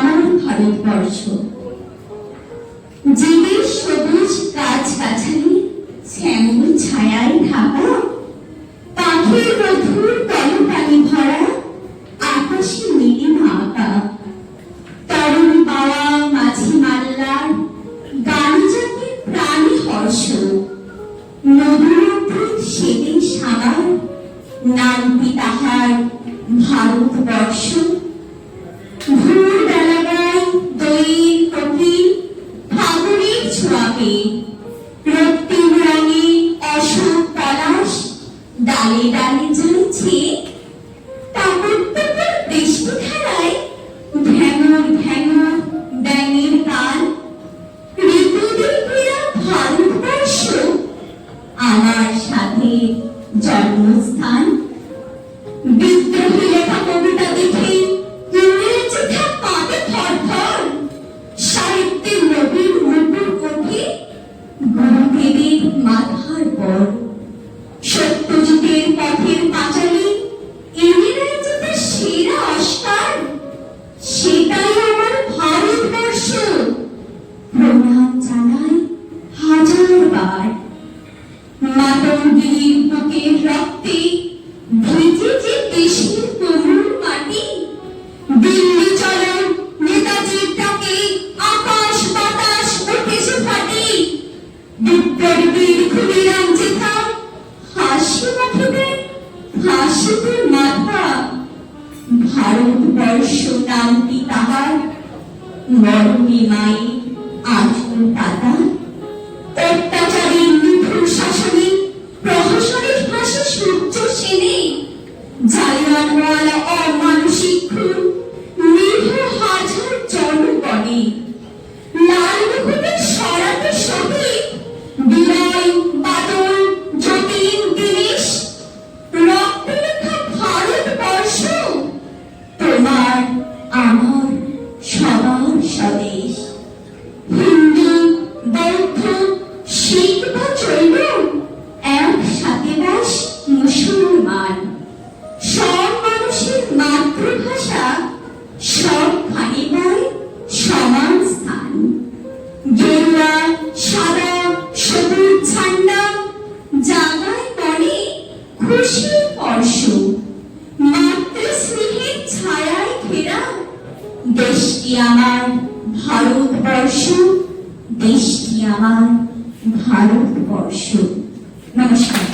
আমার ভারতবর্ষ। জীবের সবুজ গাছগাছালি শ্যামল ছায়ায় ঢাকা, পাখির মধুর কলপানি ভরা, আকাশে নীলিমা আঁকা, তরুণ পাওয়া মাঝি মাল্লার গান জাগে প্রাণী হর্ষ, নদীর সেদিন সাবার নামটি তাহার ভারতবর্ষ। ভোর বেলাগায় দইয়ের কোকিল ফাগুনের ছোঁয়াকে, রক্তিম রঙে অশোক পলাশ ডালে ডালে জ্বলছে, তাপত্যকার বৃষ্টি ধারায় ভ্যাঙর ভ্যাঙর ব্যাঙের গান। ঋতুদের ঘেরা ভারতবর্ষ আমার সাথে জন্মস্থান। বিদ্রোহী লেখা কবিতা দেখে ইংরেজি কাঁপে থরথর, সাহিত্যের নবীর মুকুর ওঠে গুরুদেবের মাথার পর। সত্যযুগের পথের পাঁচালী এলেরাই যে তার সেরা অস্কার, সেটাই আমার ভারতবর্ষ। প্রণাম জানাই হাজার বার। মাতঙ্গিনীর বুকের রক্তে ভিজে যে দেশের তরুণ মাটি, দিল্লি চলো নেতাজির ডাকে আকাশ বাতাস উঠেছে ফাটি। বিপ্লবীর ক্ষুদিরাম যেথা হাসি মুখে দেয় হাসিতে মাথা, ভারতবর্ষ নামটি তাহার মরমী মায়ের আঁচল পাতা। অত্যাচারী নিঠুর শাসনে প্রহসনের ভাষা সূর্য সেনে, জালিয়ানওয়ালা অমানুষিক খুন নির্ভর হাজার জনগণে। লাল মুকুটে সরাতে শহীদ বিনয় বাদল যতীন দীনেশ, রক্তে লেখা ভারতবর্ষ তোমার আমার সবার স্বদেশ। হিন্দু বৌদ্ধ শিখ বা জৈন একসাথে বাস মুসলমান, সব মানুষের মাতৃভাষা সবখানে পায় সমান স্থান। গেরুয়া সাদা সবুজ ঝান্ডা জাগায় মনে খুশির স্পর্শ, মাতৃস্নেহের ছায়ায় ঘেরা দেশটি আমার ভারতবর্ষ, দেশটি আমার ভারতবর্ষ। নমস্কার।